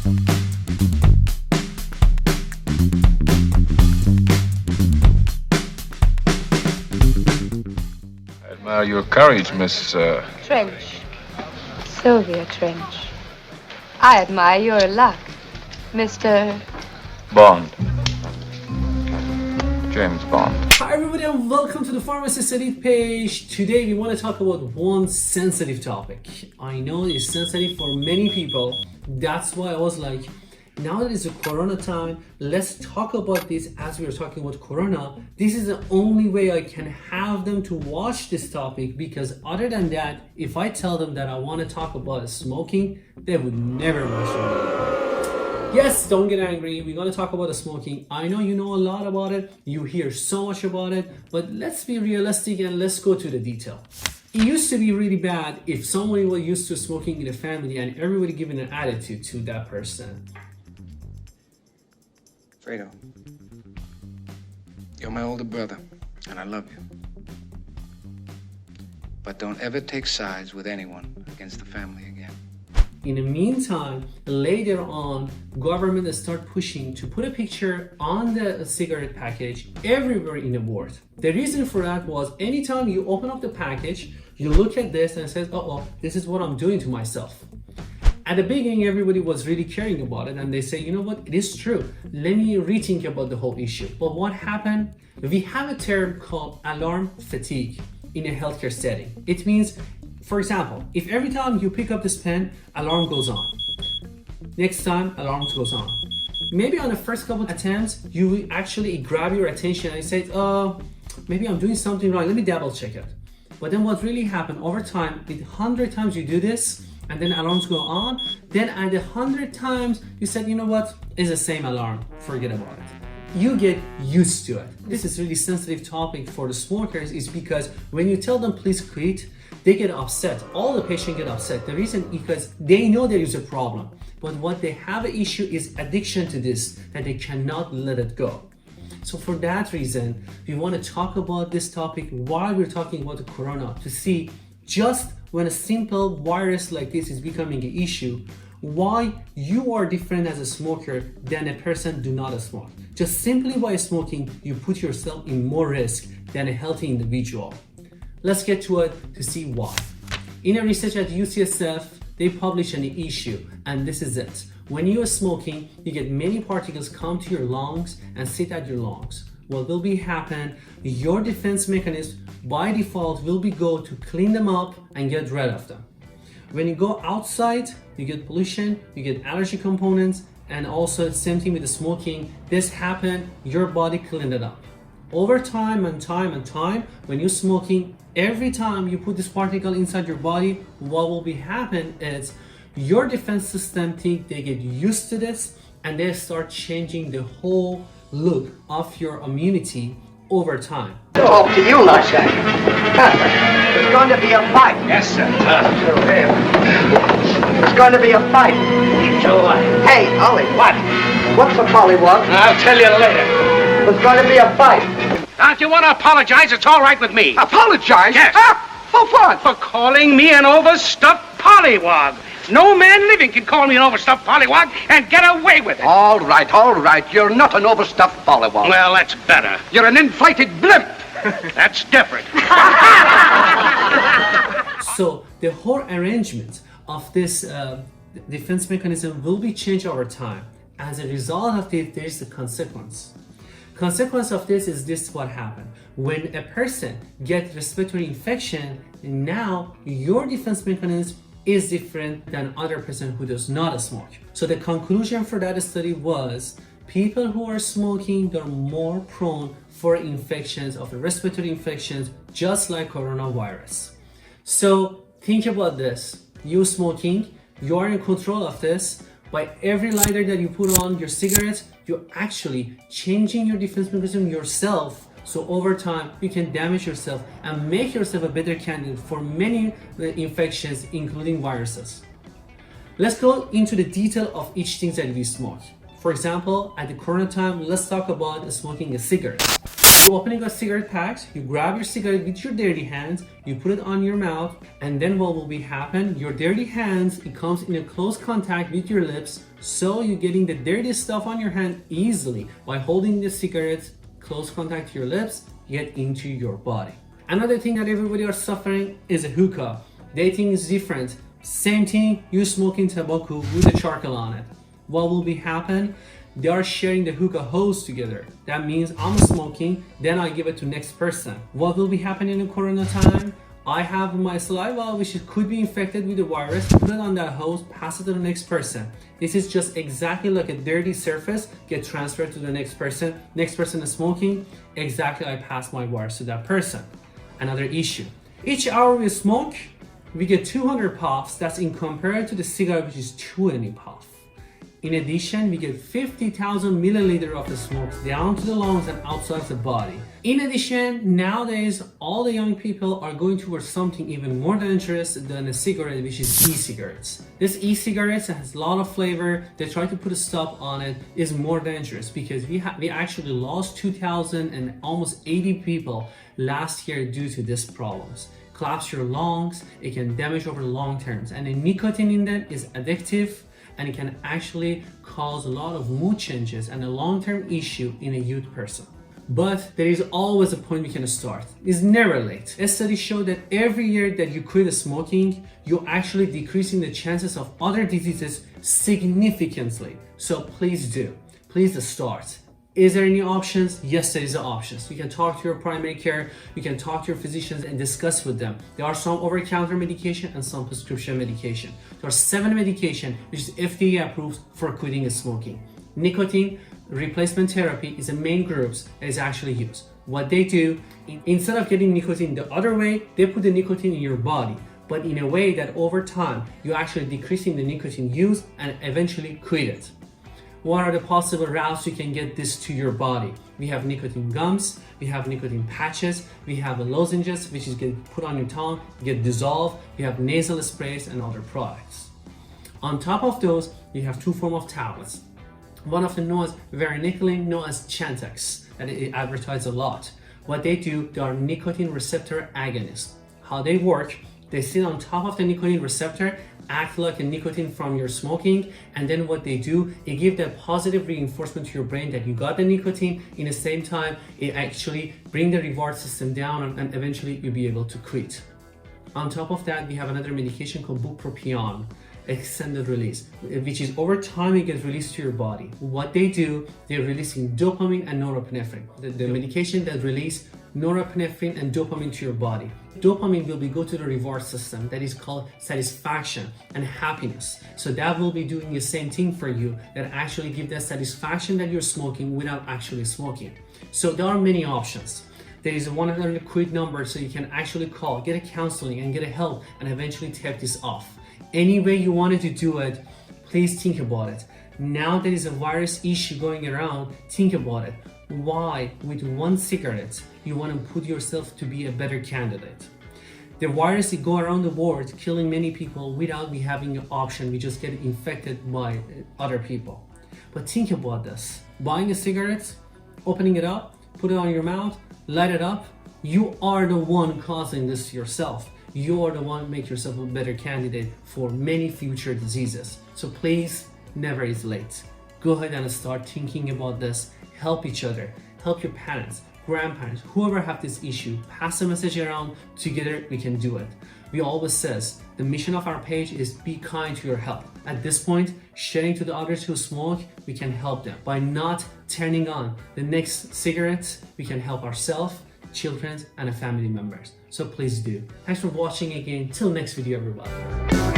I admire your courage, Miss... Trench. Sylvia Trench. I admire your luck, Mr. Bond. James Bond. Hi everybody and welcome to the Pharmacy Study page. Today we want to talk about one sensitive topic. I know it's sensitive for many people. That's why I was like, now that it's a Corona time, let's talk about this as we are talking about Corona. This is the only way I can have them to watch this topic, because other than that, if I tell them that I want to talk about smoking, they would never watch the video. Yes, don't get angry. We're going to talk about the smoking. I know you know a lot about it. You hear so much about it, but let's be realistic and let's go to the detail. It used to be really bad if someone was used to smoking in a family and everybody giving an attitude to that person. Fredo, you're my older brother, and I love you. But don't ever take sides with anyone against the family again. In the meantime, later on, government start pushing to put a picture on the cigarette package everywhere in the world. The reason for that was anytime you open up the package, you look at this and says, uh-oh, this is what I'm doing to myself. At the beginning, everybody was really caring about it, and they say, you know what, it is true. Let me rethink about the whole issue. But what happened? We have a term called alarm fatigue in a healthcare setting. It means, for example, if every time you pick up this pen, alarm goes on. Next time, alarm goes on. Maybe on the first couple of attempts, you actually grab your attention and you say, maybe I'm doing something wrong. Let me double check it. But then what really happened over time, with 100 times you do this, and then alarms go on, then at the 100 times you said, you know what, it's the same alarm, forget about it. You get used to it. This is really sensitive topic for the smokers, is because when you tell them please quit, they get upset. All the patients get upset. The reason because they know there is a problem, but what they have an issue is addiction to this, that they cannot let it go. So for that reason, we want to talk about this topic while we're talking about the Corona, to see just when a simple virus like this is becoming an issue, why you are different as a smoker than a person do not smoke. Just simply by smoking, you put yourself in more risk than a healthy individual. Let's get to it to see why. In a research at UCSF, they published an issue, and this is it. When you are smoking, you get many particles come to your lungs and sit at your lungs. What will be happen? Your defense mechanism by default will be go to clean them up and get rid of them. When you go outside, you get pollution, you get allergy components, and also same thing with the smoking. This happen, your body clean it up. Over time and time, when you're smoking, every time you put this particle inside your body, what will be happen is your defense system think they get used to this, and they start changing the whole look of your immunity over time. Talk to you like that. There's going to be a fight. Yes, sir. There's going to be a fight. So what? Hey, Ollie. What? What's the pollywog? I'll tell you later. There's going to be a fight. Now, if you want to apologize, it's all right with me. Apologize? Yes. For what? For calling me an overstuffed pollywog. No man living can call me an overstuffed pollywog and get away with it. All right. You're not an overstuffed pollywog. Well, that's better. You're an inflated blimp. That's different. So the whole arrangement of this defense mechanism will be changed over time. As a result of it, there is a consequence. Consequence of this is this: what happened when a person gets respiratory infection. Now your defense mechanism is different than other person who does not smoke. So the conclusion for that study was people who are smoking, they're more prone for infections of the respiratory infections, just like coronavirus. So think about this: you smoking, you are in control of this. By every lighter that you put on your cigarette, you're actually changing your defense mechanism yourself. So over time, you can damage yourself and make yourself a better candidate for many infections, including viruses. Let's go into the detail of each thing that we smoke. For example, at the Corona time, let's talk about smoking a cigarette. You're opening a cigarette pack, you grab your cigarette with your dirty hands, you put it on your mouth, and then what will be happen? Your dirty hands, it comes in a close contact with your lips, so you're getting the dirty stuff on your hand easily by holding the cigarette close contact to your lips, get into your body. Another thing that everybody are suffering is a hookah. They think it's different. Same thing, you smoking tobacco with a charcoal on it. What will be happen? They are sharing the hookah hose together. That means I'm smoking, then I give it to next person. What will be happening in Corona time? I have my saliva which could be infected with the virus, put it on that hose, pass it to the next person. This is just exactly like a dirty surface, get transferred to the next person. Next person is smoking, exactly I pass my virus to that person. Another issue. Each hour we smoke, we get 200 puffs, that's in compared to the cigarette which is 20 puffs. In addition, we get 50,000 milliliters of the smoke down to the lungs and outside the body. In addition, nowadays, all the young people are going towards something even more dangerous than a cigarette, which is e-cigarettes. This e-cigarettes has a lot of flavor. They try to put a stop on it. Is more dangerous because we actually lost 2,000 and almost 80 people last year due to these problems. Collapse your lungs, it can damage over long terms, and the nicotine in them is addictive, and it can actually cause a lot of mood changes and a long-term issue in a youth person. But there is always a point we can start. It's never late. A study showed that every year that you quit smoking, you're actually decreasing the chances of other diseases significantly. So please do. Please start. Is there any options? Yes, there is options. You can talk to your primary care, you can talk to your physicians and discuss with them. There are some over-the-counter medication and some prescription medication. There are 7 medication which is FDA approved for quitting smoking. Nicotine replacement therapy is the main groups that is actually used. What they do, instead of getting nicotine the other way, they put the nicotine in your body, but in a way that over time, you're actually decreasing the nicotine use and eventually quit it. What are the possible routes you can get this to your body? We have nicotine gums, we have nicotine patches, we have lozenges which is get put on your tongue, get dissolved, we have nasal sprays and other products. On top of those, we have 2 forms of tablets. One of them known as varenicline, known as Chantix, that it advertises a lot. What they do, they are nicotine receptor agonists. How they work, they sit on top of the nicotine receptor, act like a nicotine from your smoking, and then what they do, it gives that positive reinforcement to your brain that you got the nicotine. In the same time, it actually bring the reward system down and eventually you'll be able to quit. On top of that, we have another medication called bupropion, extended release, which is over time it gets released to your body. What they do, they're releasing dopamine and norepinephrine. The medication that release norepinephrine and dopamine to your body. Dopamine will go to the reward system that is called satisfaction and happiness. So that will be doing the same thing for you, that actually give that satisfaction that you're smoking without actually smoking. So there are many options. There is a 100 quit number so you can actually call, get a counseling and get a help and eventually take this off. Any way you wanted to do it, please think about it. Now there is a virus issue going around, think about it. Why, with 1 cigarette, you want to put yourself to be a better candidate? The virus go around the world, killing many people without me having an option. We just get infected by other people. But think about this. Buying a cigarette, opening it up, put it on your mouth, light it up, you are the one causing this yourself. You are the one make yourself a better candidate for many future diseases. So please, never is late. Go ahead and start thinking about this. Help each other. Help your parents, grandparents, whoever have this issue. Pass the message around. Together we can do it. We always says the mission of our page is be kind to your health. At this point, sharing to the others who smoke, we can help them. By not turning on the next cigarette, we can help ourselves, children, and family members. So please do. Thanks for watching again. Till next video, everybody.